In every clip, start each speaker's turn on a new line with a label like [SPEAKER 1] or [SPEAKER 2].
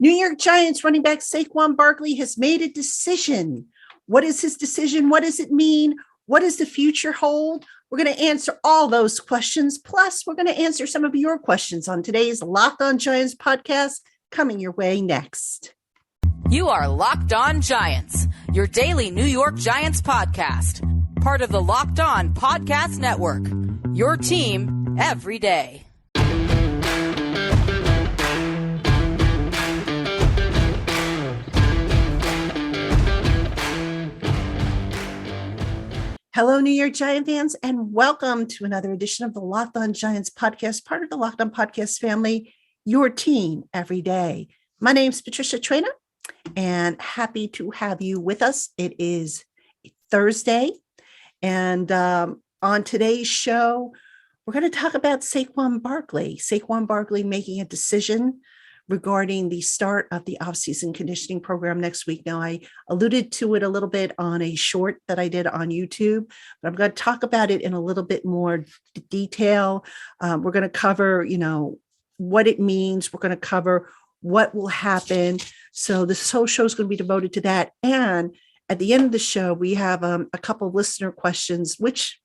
[SPEAKER 1] New York Giants running back Saquon Barkley has made a decision. What is his decision? What does it mean? What does the future hold? We're going to answer all those questions. Plus, we're going to answer some of your questions on today's Locked On Giants podcast, coming your way next.
[SPEAKER 2] You are Locked On Giants, your daily New York Giants podcast. Part of the Locked On Podcast Network, your team every day.
[SPEAKER 1] Hello, New York Giant fans, and welcome to another edition of the Locked On Giants podcast, part of the Locked On Podcast family, your team every day. My name's Patricia Traina, and happy to have you with us. It is Thursday, and on today's show, we're going to talk about Saquon Barkley. Saquon Barkley making a decision regarding the start of the off-season conditioning program next week. Now, I alluded to it a little bit on a short that I did on YouTube, but I'm going to talk about it in a little bit more detail. We're going to cover, what it means. We're going to cover what will happen. So this whole show is going to be devoted to that. And at the end of the show, we have a couple of listener questions, which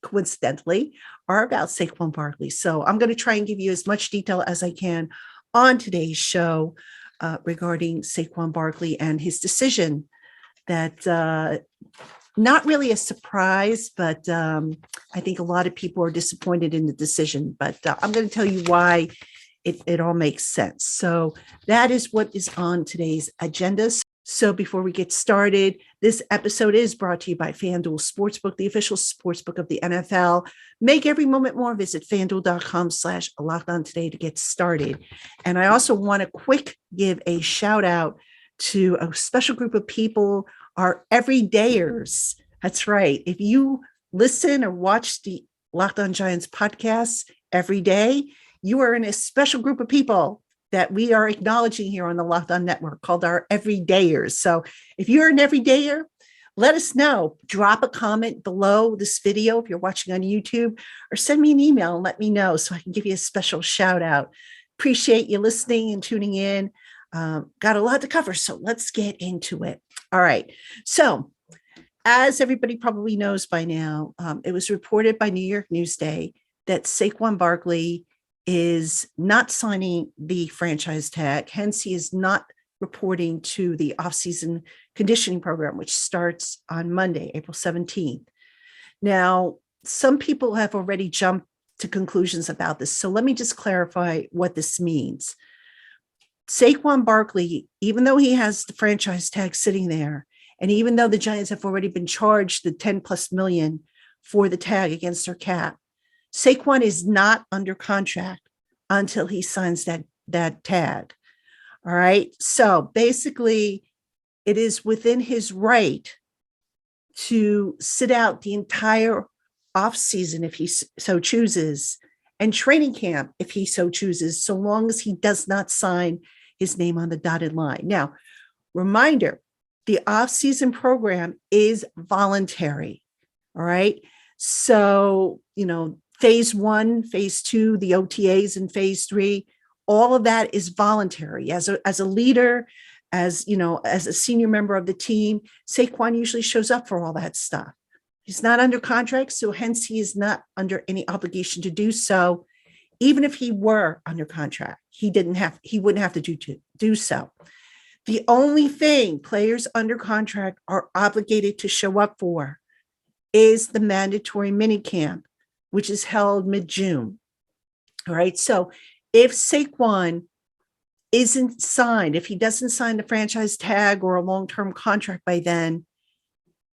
[SPEAKER 1] coincidentally are about Saquon Barkley. So I'm going to try and give you as much detail as I can on today's show regarding Saquon Barkley and his decision. That not really a surprise, but I think a lot of people are disappointed in the decision. But I'm going to tell you why it all makes sense. So that is what is on today's agenda. So before we get started, this episode is brought to you by FanDuel Sportsbook, the official sportsbook of the NFL. Make every moment more. Visit FanDuel.com/LockedOn today to get started. And I also want to give a shout out to a special group of people, our everydayers. That's right. If you listen or watch the Locked On Giants podcast every day, you are in a special group of people that we are acknowledging here on the Locked On Network called our everydayers. So if you're an everydayer, let us know. Drop a comment below this video if you're watching on YouTube, or send me an email and let me know so I can give you a special shout out. Appreciate you listening and tuning in. Got a lot to cover, so let's get into it. All right. So as everybody probably knows by now, it was reported by New York Newsday that Saquon Barkley is not signing the franchise tag. Hence, he is not reporting to the off-season conditioning program, which starts on Monday, April 17th. Now, some people have already jumped to conclusions about this. So let me just clarify what this means. Saquon Barkley, even though he has the franchise tag sitting there, and even though the Giants have already been charged the 10 plus million for the tag against their cap, Saquon is not under contract until he signs that tag. All right. So basically, it is within his right to sit out the entire offseason if he so chooses, and training camp if he so chooses, so long as he does not sign his name on the dotted line. Now, reminder, the offseason program is voluntary. All right. So, phase 1, phase 2, the OTAs in phase 3, all of that is voluntary. As a leader, as a senior member of the team, Saquon usually shows up for all that stuff. He's not under contract, so hence he is not under any obligation to do so. Even if he were under contract, he wouldn't have to do so. The only thing players under contract are obligated to show up for is the mandatory minicamp, which is held mid-June. All right. So if Saquon isn't signed, if he doesn't sign the franchise tag or a long-term contract by then,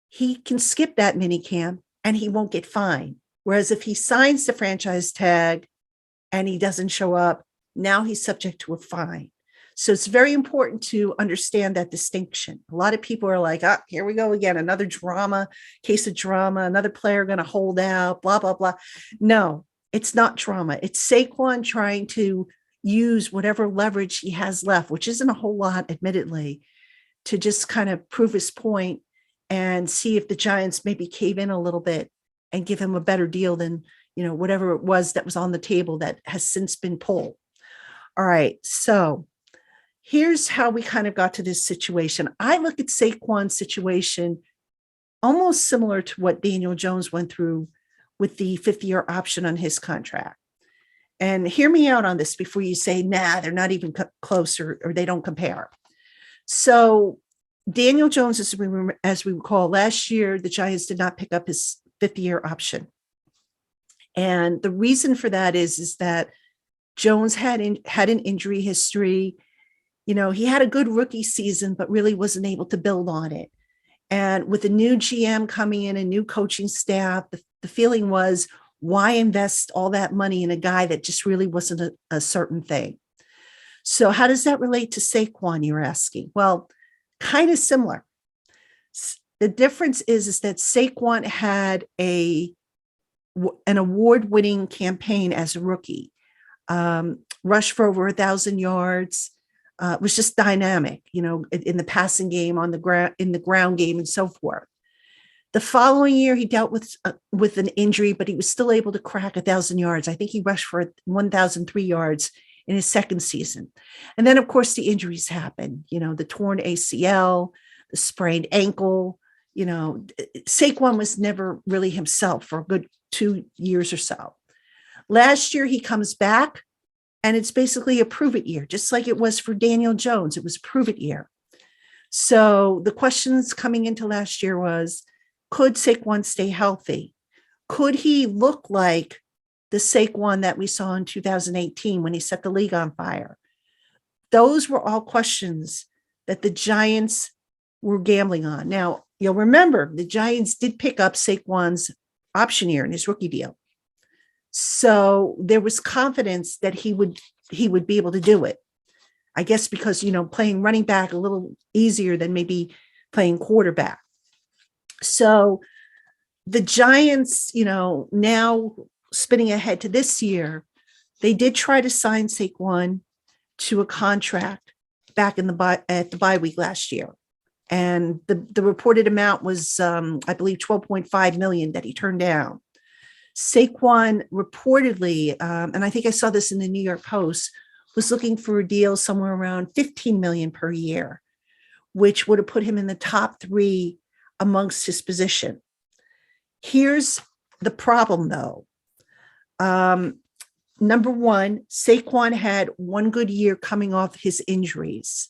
[SPEAKER 1] he can skip that minicamp and he won't get fined. Whereas if he signs the franchise tag and he doesn't show up, now he's subject to a fine. So it's very important to understand that distinction. A lot of people are like, here we go again, another case of drama, another player going to hold out, blah, blah, blah. No, it's not drama. It's Saquon trying to use whatever leverage he has left, which isn't a whole lot, admittedly, to just kind of prove his point and see if the Giants maybe cave in a little bit and give him a better deal than, whatever it was that was on the table that has since been pulled. All right. So Here's how we kind of got to this situation. I look at Saquon's situation almost similar to what Daniel Jones went through with the 50-year option on his contract. And hear me out on this before you say, nah, they're not even close or they don't compare. So Daniel Jones, as we recall, last year, the Giants did not pick up his 50-year option. And the reason for that is that Jones had an injury history. He had a good rookie season, but really wasn't able to build on it. And with a new GM coming in, a new coaching staff, the feeling was, why invest all that money in a guy that just really wasn't a certain thing? So how does that relate to Saquon, you're asking? Well, kind of similar. The difference is that Saquon had an award-winning campaign as a rookie, rushed for over 1,000 yards, was just dynamic, in the passing game, on the ground, in the ground game, and so forth. The following year, he dealt with an injury, but he was still able to crack 1,000 yards. I think he rushed for 1,003 yards in his second season. And then, of course, the injuries happened, the torn ACL, the sprained ankle. Saquon was never really himself for a good 2 years or so. Last year, he comes back, and it's basically a prove-it year, just like it was for Daniel Jones. It was a prove-it year. So the questions coming into last year was, could Saquon stay healthy? Could he look like the Saquon that we saw in 2018 when he set the league on fire? Those were all questions that the Giants were gambling on. Now, you'll remember the Giants did pick up Saquon's option year in his rookie deal. So there was confidence that he would be able to do it. I guess because, playing running back a little easier than maybe playing quarterback. So the Giants, now spinning ahead to this year, they did try to sign Saquon to a contract back at the bye week last year. And the reported amount was, I believe, $12.5 million that he turned down. Saquon reportedly, and I think I saw this in the New York Post, was looking for a deal somewhere around $15 million per year, which would have put him in the top 3 amongst his position. Here's the problem, though. Number one, Saquon had one good year coming off his injuries.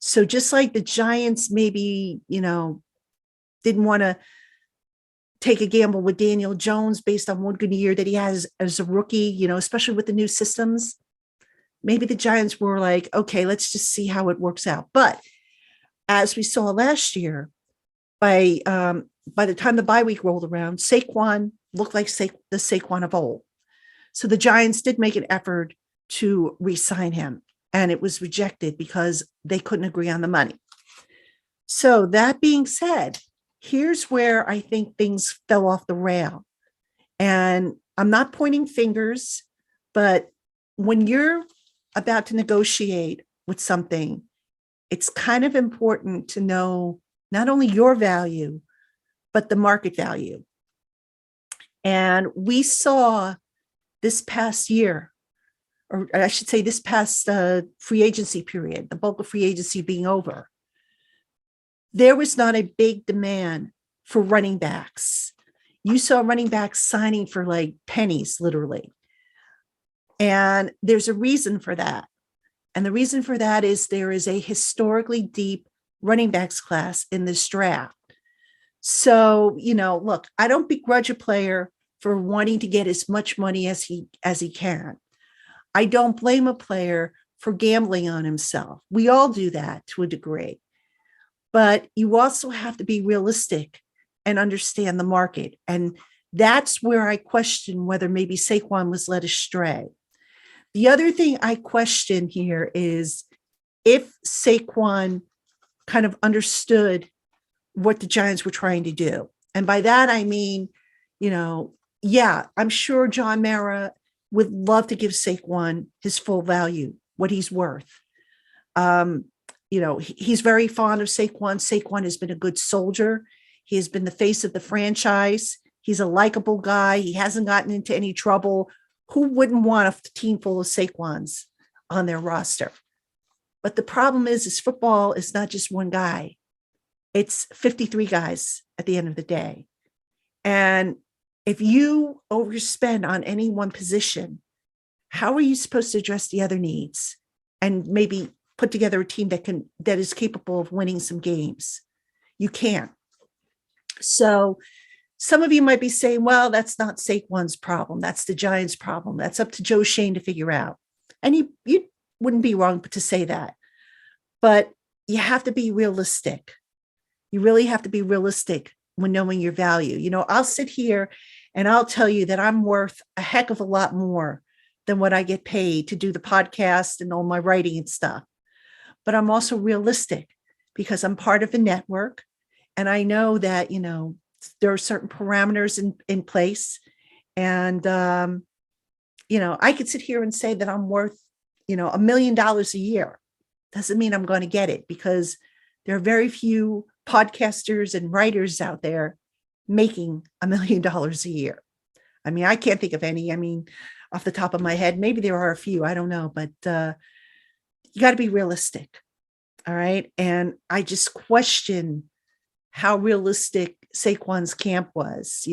[SPEAKER 1] So just like the Giants maybe, didn't want to take a gamble with Daniel Jones based on one good year that he has as a rookie, especially with the new systems, maybe the Giants were like, okay, let's just see how it works out. But as we saw last year, by the time the bye week rolled around, Saquon looked like the Saquon of old. So the Giants did make an effort to re-sign him, and it was rejected because they couldn't agree on the money. So that being said, here's where I think things fell off the rail. And I'm not pointing fingers, but when you're about to negotiate with something, it's kind of important to know not only your value, but the market value. And we saw this past year, or I should say this past free agency period, the bulk of free agency being over, there was not a big demand for running backs. You saw running backs signing for like pennies, literally. And there's a reason for that. And the reason for that is there is a historically deep running backs class in this draft. So, look, I don't begrudge a player for wanting to get as much money as he can. I don't blame a player for gambling on himself. We all do that to a degree. But you also have to be realistic and understand the market. And that's where I question whether maybe Saquon was led astray. The other thing I question here is if Saquon kind of understood what the Giants were trying to do. And by that, I mean, I'm sure John Mara would love to give Saquon his full value, what he's worth. He's very fond of Saquon. Saquon has been a good soldier. He has been the face of the franchise. He's a likable guy. He hasn't gotten into any trouble. Who wouldn't want a team full of Saquons on their roster? But the problem is football is not just one guy. It's 53 guys at the end of the day. And if you overspend on any one position, how are you supposed to address the other needs and maybe put together a team that is capable of winning some games? You can't. So some of you might be saying, well, that's not Saquon's problem. That's the Giants' problem. That's up to Joe Shane to figure out. And you wouldn't be wrong to say that. But you have to be realistic. You really have to be realistic when knowing your value. I'll sit here and I'll tell you that I'm worth a heck of a lot more than what I get paid to do the podcast and all my writing and stuff. But I'm also realistic because I'm part of a network. And I know that, there are certain parameters in place. And, I could sit here and say that I'm worth, $1 million a year. Doesn't mean I'm going to get it, because there are very few podcasters and writers out there making $1 million a year. I mean, I can't think of any. I mean, off the top of my head, maybe there are a few, I don't know, but you got to be realistic. All right. And I just question how realistic Saquon's camp was,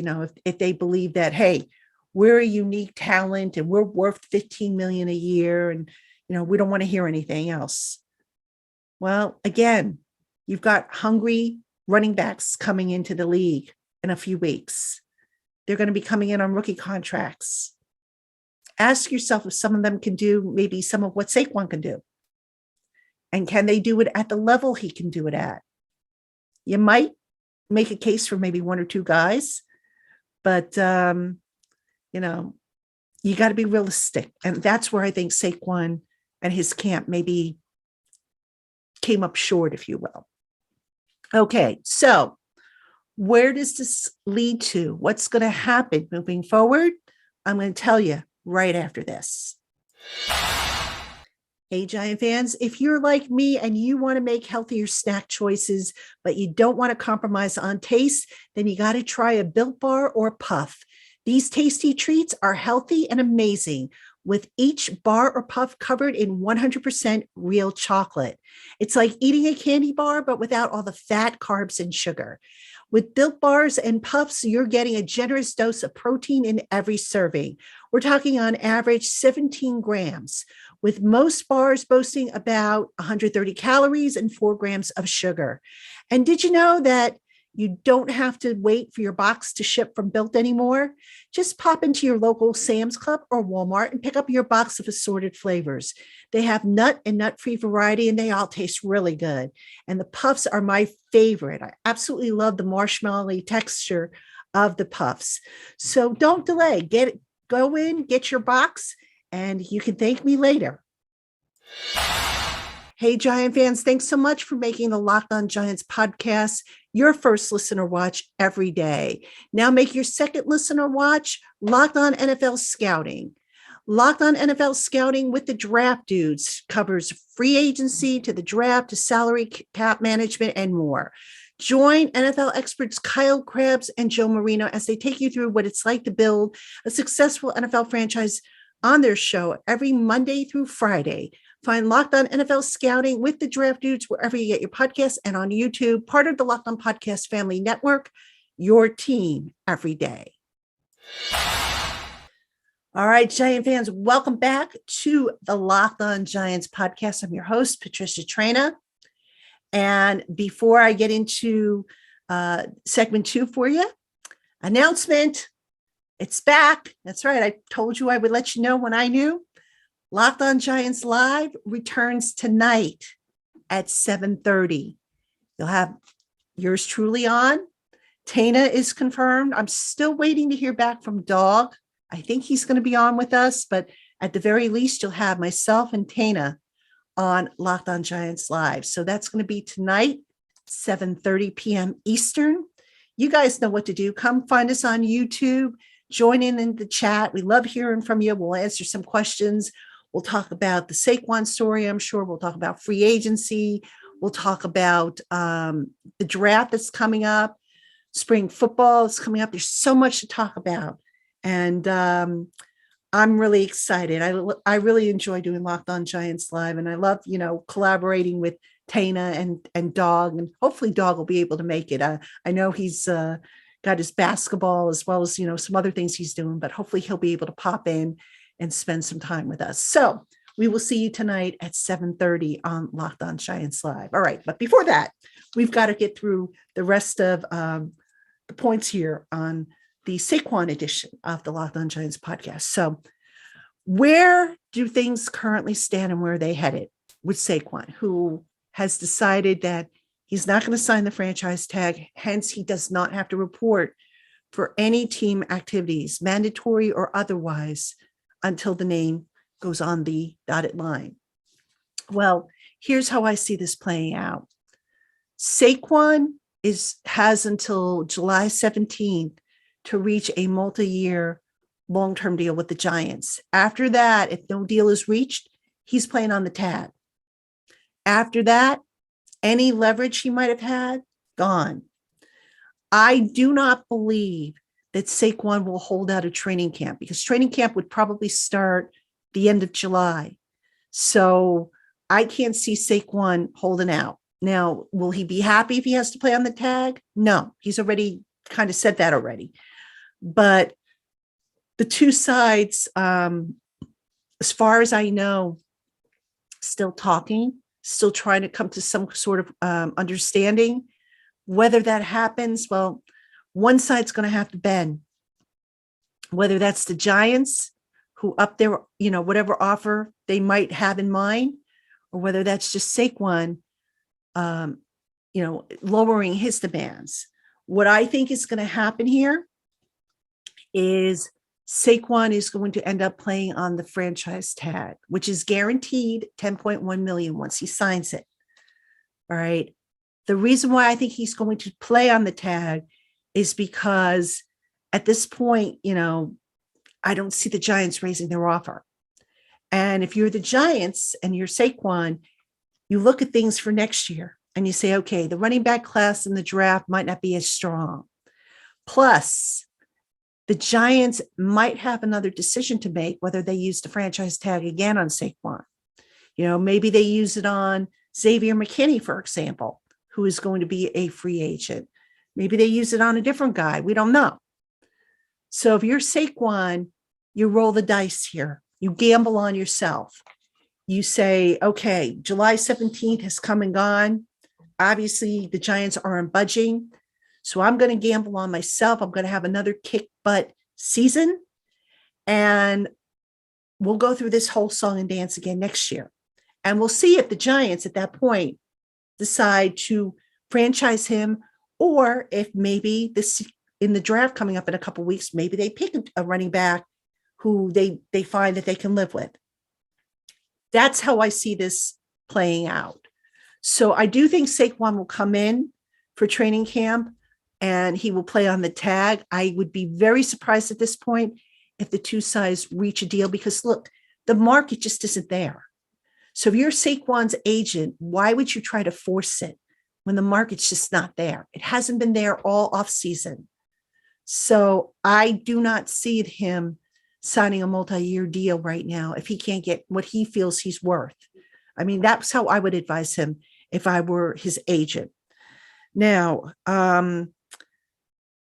[SPEAKER 1] if they believe that, hey, we're a unique talent and we're worth 15 million a year. And, we don't want to hear anything else. Well, again, you've got hungry running backs coming into the league in a few weeks. They're going to be coming in on rookie contracts. Ask yourself if some of them can do maybe some of what Saquon can do. And can they do it at the level he can do it at? You might make a case for maybe one or two guys, but, you got to be realistic. And that's where I think Saquon and his camp maybe came up short, if you will. Okay, so where does this lead to? What's going to happen moving forward? I'm going to tell you right after this. Hey, Giant fans, if you're like me and you want to make healthier snack choices, but you don't want to compromise on taste, then you got to try a Built Bar or Puff. These tasty treats are healthy and amazing, with each bar or puff covered in 100% real chocolate. It's like eating a candy bar, but without all the fat, carbs, and sugar. With Built Bars and Puffs, you're getting a generous dose of protein in every serving. We're talking on average 17 grams, with most bars boasting about 130 calories and 4 grams of sugar. And did you know that you don't have to wait for your box to ship from Built anymore? Just pop into your local Sam's Club or Walmart and pick up your box of assorted flavors. They have nut and nut-free variety, and they all taste really good. And the Puffs are my favorite. I absolutely love the marshmallowy texture of the Puffs. So don't delay. Go in, get your box, and you can thank me later. Hey, Giant fans, thanks so much for making the Locked On Giants podcast your first listener watch every day. Now make your second listener watch Locked On NFL Scouting. Locked On NFL Scouting with the Draft Dudes covers free agency to the draft to salary cap management and more. Join NFL experts Kyle Krabs and Joe Marino as they take you through what it's like to build a successful NFL franchise on their show every Monday through Friday. Find Locked On NFL Scouting with the Draft Dudes wherever you get your podcasts and on YouTube, part of the Locked On Podcast Family Network, your team every day. All right, Giant fans, welcome back to the Locked On Giants podcast. I'm your host, Patricia Traina. And before I get into segment 2 for you, announcement, it's back. That's right. I told you I would let you know when I knew. Locked On Giants Live returns tonight at 7:30. You'll have yours truly on. Tana is confirmed. I'm still waiting to hear back from Dog. I think he's going to be on with us, but at the very least, you'll have myself and Tana on Locked On Giants Live. So that's going to be tonight, 7:30 p.m. Eastern. You guys know what to do. Come find us on YouTube. Join in the chat. We love hearing from you. We'll answer some questions. We'll talk about the Saquon story, I'm sure. We'll talk about free agency. We'll talk about the draft that's coming up. Spring football is coming up. There's so much to talk about. And I'm really excited. I really enjoy doing Locked On Giants live, and I love collaborating with Tana and Dog, and hopefully Dog will be able to make it. I know he's got his basketball as well as some other things he's doing, but hopefully he'll be able to pop in and spend some time with us. So we will see you tonight at 7:30 on Locked On Giants live. All right, but before that, we've got to get through the rest of the points here on the Saquon edition of the Locked On Giants podcast. So where do things currently stand and where are they headed with Saquon, who has decided that he's not going to sign the franchise tag, hence he does not have to report for any team activities, mandatory or otherwise, until the name goes on the dotted line. Well, here's how I see this playing out. Saquon has until July 17th to reach a multi-year long-term deal with the Giants. After that, if no deal is reached, he's playing on the tag. After that, any leverage he might have had, gone. I do not believe that Saquon will hold out a training camp because training camp would probably start the end of July. So I can't see Saquon holding out. Now, will he be happy if he has to play on the tag? No, he's already kind of said that already. But the two sides, as far as I know, still talking, still trying to come to some sort of understanding. Whether that happens, well, one side's going to have to bend. Whether that's the Giants who up their, whatever offer they might have in mind, or whether that's just Saquon, lowering his demands. What I think is going to happen here is Saquon is going to end up playing on the franchise tag, which is guaranteed $10.1 million once he signs it. All right. The reason why I think he's going to play on the tag is because at this point, I don't see the Giants raising their offer. And if you're the Giants and you're Saquon, you look at things for next year and you say, okay, the running back class in the draft might not be as strong. Plus, the Giants might have another decision to make, whether they use the franchise tag again on Saquon. Maybe they use it on Xavier McKinney, for example, who is going to be a free agent. Maybe they use it on a different guy. We don't know. So if you're Saquon, you roll the dice here. You gamble on yourself. You say, okay, July 17th has come and gone. Obviously, the Giants aren't budging. So I'm going to gamble on myself. I'm going to have another kick butt season. And we'll go through this whole song and dance again next year. And we'll see if the Giants at that point decide to franchise him, or if maybe this in the draft coming up in a couple of weeks, maybe they pick a running back who they find that they can live with. That's how I see this playing out. So I do think Saquon will come in for training camp and he will play on the tag. I would be very surprised at this point if the two sides reach a deal, because look, the market just isn't there. So if you're Saquon's agent, why would you try to force it when the market's just not there? It hasn't been there all off season. So I do not see him signing a multi-year deal right now if he can't get what he feels he's worth. I mean, that's how I would advise him if I were his agent. Now,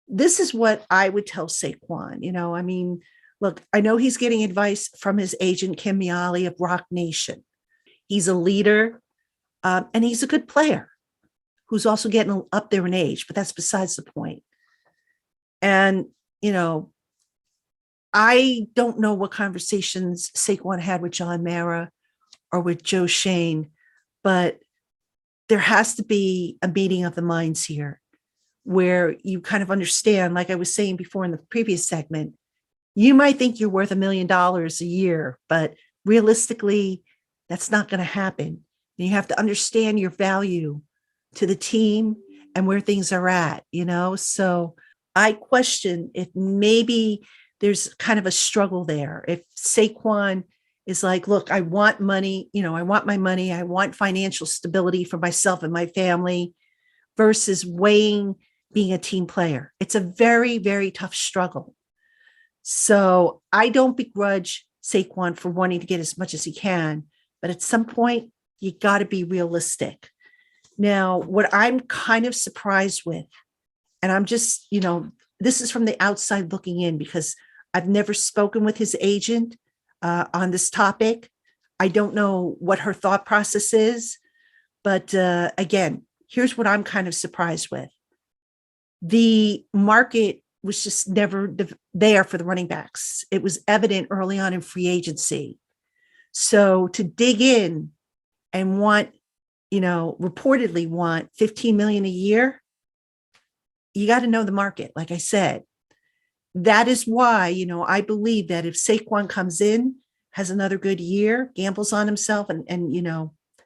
[SPEAKER 1] this is what I would tell Saquon. Look, I know he's getting advice from his agent, Kim Miali of Rock Nation. He's a leader, and he's a good player who's also getting up there in age, but that's besides the point. And, I don't know what conversations Saquon had with John Mara or with Joe Shane, but there has to be a meeting of the minds here where you kind of understand, like I was saying before in the previous segment, you might think you're worth $1 million a year, but realistically, that's not going to happen. You have to understand your value to the team and where things are at, So I question if maybe there's kind of a struggle there. If Saquon is like, look, I want money, I want my money. I want financial stability for myself and my family versus weighing being a team player. It's a very, very tough struggle. So I don't begrudge Saquon for wanting to get as much as he can, but at some point, you got to be realistic. Now, what I'm kind of surprised with, and I'm just, this is from the outside looking in because I've never spoken with his agent on this topic. I don't know what her thought process is, but again, here's what I'm kind of surprised with. The market was just never there for the running backs. It was evident early on in free agency. So to dig in and reportedly want 15 million a year, you got to know the market. Like I said, that is why, I believe that if Saquon comes in, has another good year, gambles on himself and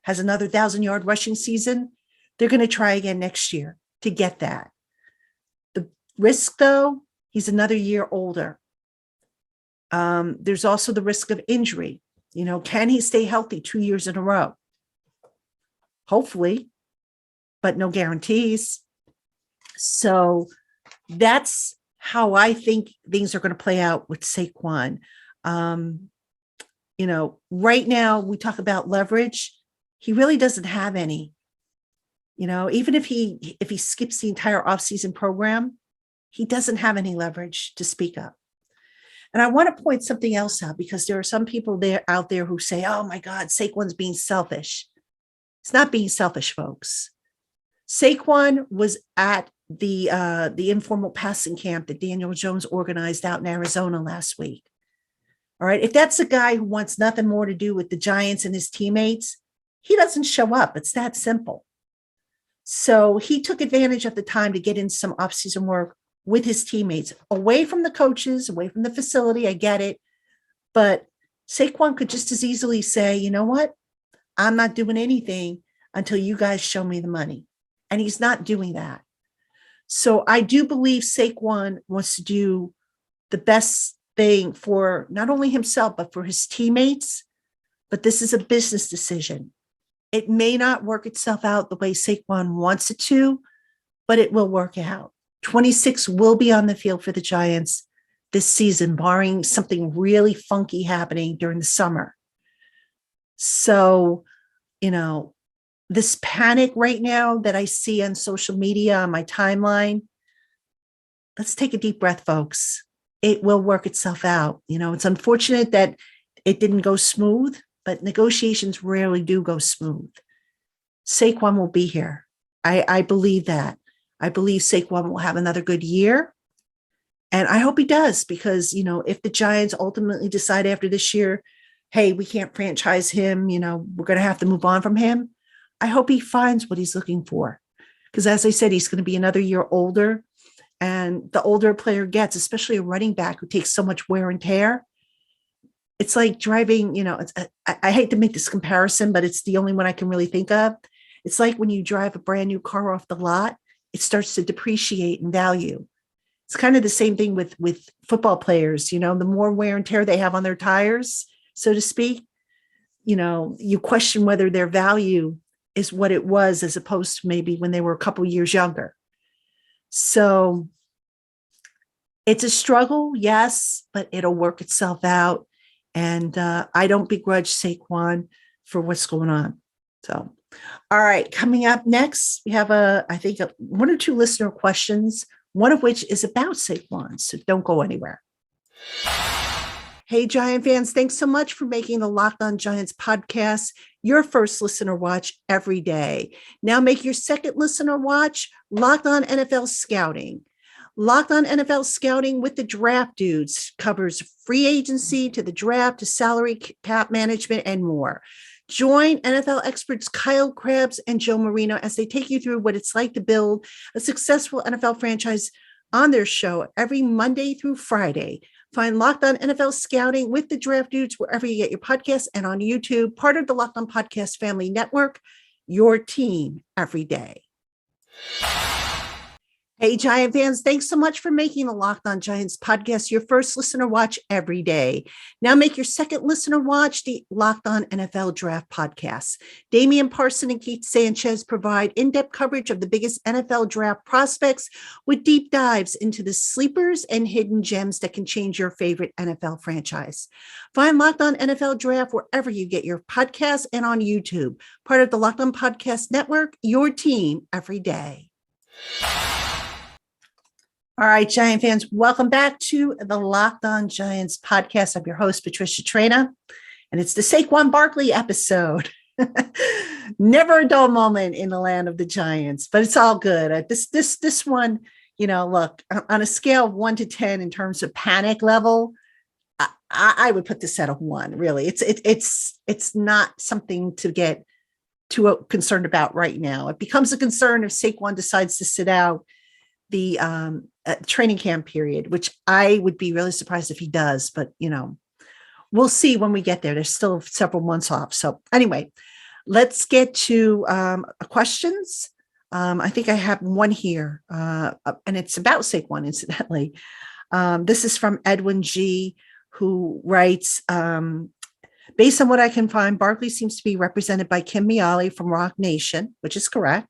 [SPEAKER 1] has another 1,000-yard rushing season, they're going to try again next year to get that. The risk, though, he's another year older. There's also the risk of injury. Can he stay healthy 2 years in a row? Hopefully, but no guarantees. So that's how I think things are going to play out with Saquon. Right now we talk about leverage. He really doesn't have any. Even if he skips the entire offseason program, he doesn't have any leverage to speak of. And I want to point something else out because there are some people out there who say, "Oh my God, Saquon's being selfish." It's not being selfish, folks. Saquon was at the informal passing camp that Daniel Jones organized out in Arizona last week. All right. If that's a guy who wants nothing more to do with the Giants and his teammates, he doesn't show up. It's that simple. So he took advantage of the time to get in some offseason work with his teammates, away from the coaches, away from the facility. I get it. But Saquon could just as easily say, you know what? I'm not doing anything until you guys show me the money. And he's not doing that. So I do believe Saquon wants to do the best thing for not only himself, but for his teammates. But this is a business decision. It may not work itself out the way Saquon wants it to, but it will work out. 26 will be on the field for the Giants this season, barring something really funky happening during the summer. So, this panic right now that I see on social media, on my timeline, let's take a deep breath, folks. It will work itself out. It's unfortunate that it didn't go smooth, but negotiations rarely do go smooth. Saquon will be here. I believe that. I believe Saquon will have another good year. And I hope he does because, if the Giants ultimately decide after this year, hey, we can't franchise him, we're going to have to move on from him. I hope he finds what he's looking for. Because as I said, he's going to be another year older. And the older a player gets, especially a running back who takes so much wear and tear, it's like driving, I hate to make this comparison, but it's the only one I can really think of. It's like when you drive a brand new car off the lot, it starts to depreciate in value. It's kind of the same thing with football players. The more wear and tear they have on their tires, so to speak, you question whether their value is what it was as opposed to maybe when they were a couple years younger. So it's a struggle, yes, but it'll work itself out. And I don't begrudge Saquon for what's going on. So, all right, coming up next, we have one or two listener questions, one of which is about Saquon. So don't go anywhere. Hey, Giant fans, thanks so much for making the Locked On Giants podcast your first listener watch every day. Now make your second listener watch Locked On NFL Scouting. Locked On NFL Scouting with the Draft Dudes covers free agency to the draft to salary cap management and more. Join NFL experts Kyle Krabs and Joe Marino as they take you through what it's like to build a successful NFL franchise on their show every Monday through Friday. Find Locked On NFL Scouting with the Draft Dudes wherever you get your podcasts and on YouTube, part of the Locked On Podcast Family Network, your team every day. Hey, Giant fans, thanks so much for making the Locked On Giants podcast your first listener watch every day. Now make your second listener watch the Locked On NFL Draft podcast. Damian Parson and Keith Sanchez provide in-depth coverage of the biggest NFL draft prospects with deep dives into the sleepers and hidden gems that can change your favorite NFL franchise. Find Locked On NFL Draft wherever you get your podcasts and on YouTube. Part of the Locked On Podcast Network, your team every day. All right, Giant fans, welcome back to the Locked On Giants podcast. I'm your host, Patricia Traina, and it's the Saquon Barkley episode. Never a dull moment in the land of the Giants, but it's all good. This one, look, on a scale of 1 to 10 in terms of panic level, I would put this at a 1. Really, it's not something to get too concerned about right now. It becomes a concern if Saquon decides to sit out the training camp period, which I would be really surprised if he does, but we'll see when we get there. There's still several months off. So anyway, let's get to questions. I think I have one here, and it's about Saquon, incidentally. This is from Edwin G., who writes, based on what I can find, Barkley seems to be represented by Kim Miali from Rock Nation, which is correct.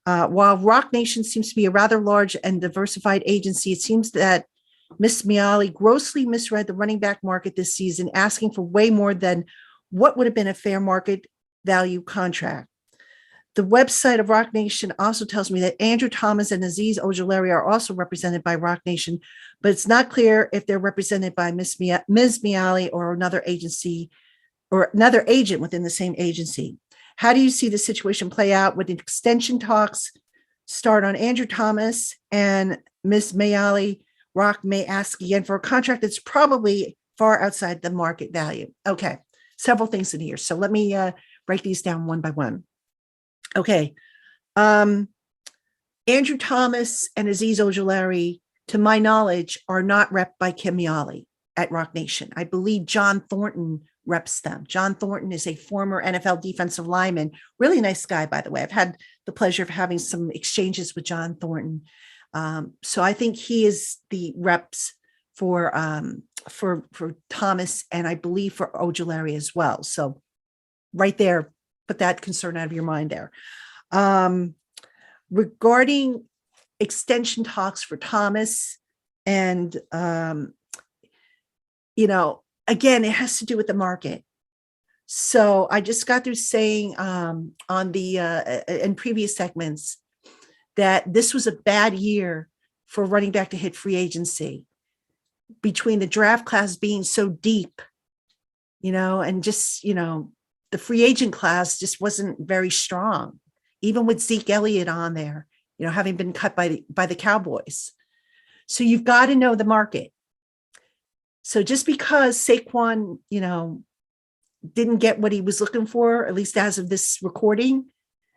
[SPEAKER 1] While Rock Nation seems to be a rather large and diversified agency, it seems that Miss Miali grossly misread the running back market this season, asking for way more than what would have been a fair market value contract. The website of Rock Nation also tells me that Andrew Thomas and Azeez Ojulari are also represented by Rock Nation, but it's not clear if they're represented by Ms. Miali or another agency or another agent within the same agency. How do you see the situation play out when the extension talks start on Andrew Thomas and Ms. Miali? Rock may ask again for a contract that's probably far outside the market value. Okay, several things in here. So let me break these down one by one. Okay. Andrew Thomas and Azeez Ojulari, to my knowledge, are not repped by Kim Miali at Rock Nation. I believe John Thornton reps them. John Thornton is a former NFL defensive lineman, really nice guy, by the way. I've had the pleasure of having some exchanges with John Thornton. So I think he is the reps for Thomas, and I believe for Ojulari as well. So right there, put that concern out of your mind there. Regarding extension talks for Thomas, and again, it has to do with the market. So I just got through saying on the in previous segments that this was a bad year for running back to hit free agency, between the draft class being so deep, and just, the free agent class just wasn't very strong, even with Zeke Elliott on there, having been cut by the Cowboys. So you've got to know the market. So just because Saquon, didn't get what he was looking for, at least as of this recording,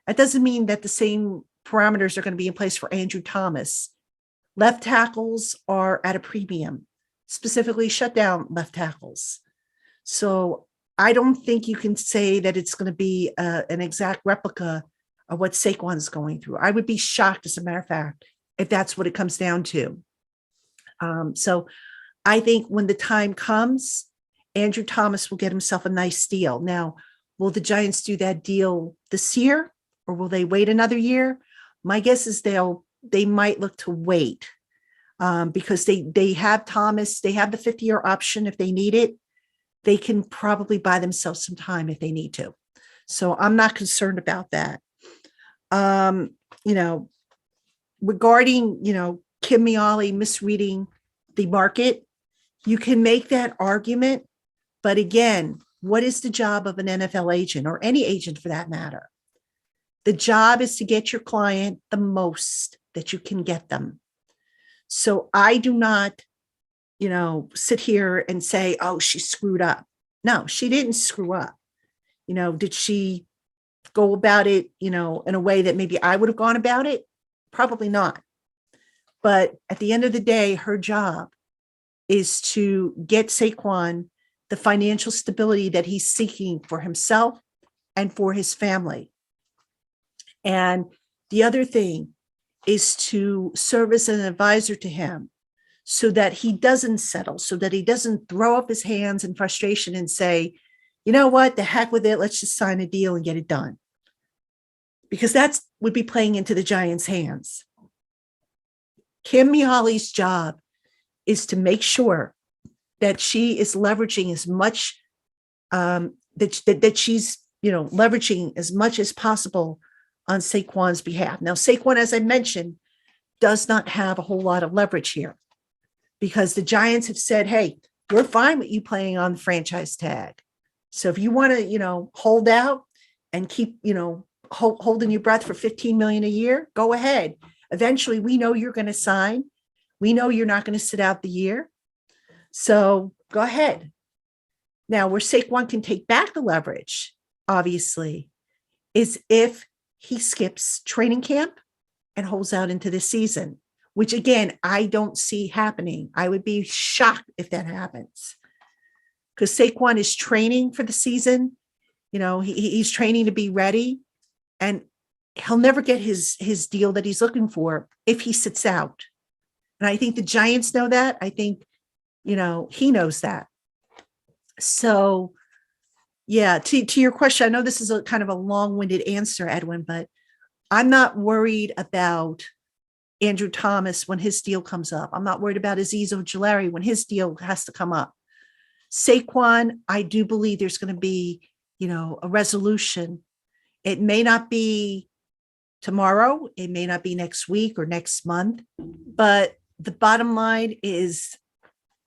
[SPEAKER 1] that doesn't mean that the same parameters are going to be in place for Andrew Thomas. Left tackles are at a premium, specifically shutdown left tackles. So I don't think you can say that it's going to be an exact replica of what Saquon is going through. I would be shocked, as a matter of fact, if that's what it comes down to. So I think when the time comes, Andrew Thomas will get himself a nice deal. Now, will the Giants do that deal this year, or will they wait another year? My guess is they might look to wait because they have Thomas. They have the 5th-year option if they need it. They can probably buy themselves some time if they need to. So I'm not concerned about that. Regarding, Kim Miali misreading the market, you can make that argument. But again, what is the job of an NFL agent, or any agent for that matter? The job is to get your client the most that you can get them. So I do not, sit here and say, oh, she screwed up. No, she didn't screw up. Did she go about it, in a way that maybe I would have gone about it? Probably not. But at the end of the day, her job is to get Saquon the financial stability that he's seeking for himself and for his family. And the other thing is to serve as an advisor to him so that he doesn't settle, so that he doesn't throw up his hands in frustration and say, you know what, the heck with it, let's just sign a deal and get it done. Because that would be playing into the Giants' hands. Kim Mihali's job is to make sure that she is leveraging as much, that she's, leveraging as much as possible on Saquon's behalf. Now, Saquon, as I mentioned, does not have a whole lot of leverage here because the Giants have said, hey, we're fine with you playing on the franchise tag. So if you want to, hold out and keep, holding your breath for $15 million a year, go ahead. Eventually, we know you're going to sign. We know you're not going to sit out the year. So go ahead. Now, where Saquon can take back the leverage, obviously, is if he skips training camp and holds out into the season, which, again, I don't see happening. I would be shocked if that happens because Saquon is training for the season. He's training to be ready, and he'll never get his deal that he's looking for if he sits out. And I think the Giants know that. I think, he knows that. So, yeah, to your question, I know this is a kind of a long-winded answer, Edwin, but I'm not worried about Andrew Thomas when his deal comes up. I'm not worried about Azeez Ojulari when his deal has to come up. Saquon, I do believe there's going to be, a resolution. It may not be tomorrow. It may not be next week or next month, but the bottom line is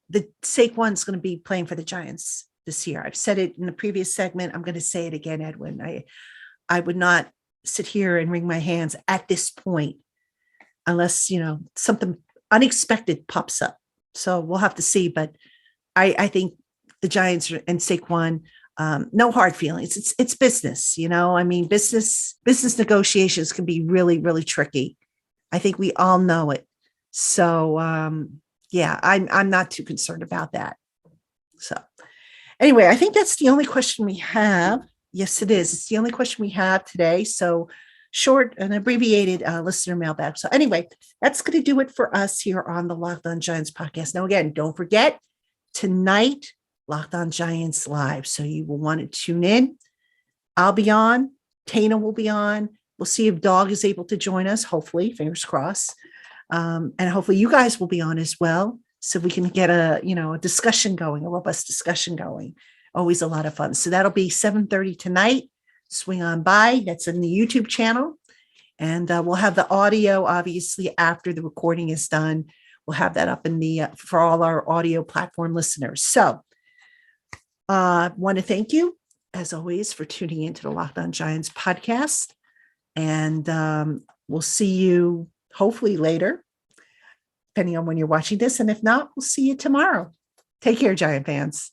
[SPEAKER 1] the Saquon's going to be playing for the Giants this year. I've said it in the previous segment. I'm going to say it again, Edwin. I would not sit here and wring my hands at this point unless, something unexpected pops up. So we'll have to see. But I think the Giants and Saquon, no hard feelings. It's business, business negotiations can be really, really tricky. I think we all know it. So, I'm not too concerned about that. So anyway, I think that's the only question we have. Yes, it is. It's the only question we have today. So short and abbreviated listener mailbag. So anyway, that's going to do it for us here on the Locked On Giants podcast. Now, again, don't forget tonight, Locked On Giants Live. So you will want to tune in. I'll be on. Tana will be on. We'll see if Dog is able to join us. Hopefully, fingers crossed. And hopefully you guys will be on as well. So we can get a discussion going, a robust discussion going. Always a lot of fun. So that'll be 7:30 tonight. Swing on by. That's in the YouTube channel. And we'll have the audio, obviously, after the recording is done. We'll have that up in the for all our audio platform listeners. So want to thank you, as always, for tuning into the Locked On Giants podcast. And we'll see you hopefully later, depending on when you're watching this. And if not, we'll see you tomorrow. Take care, Giant fans.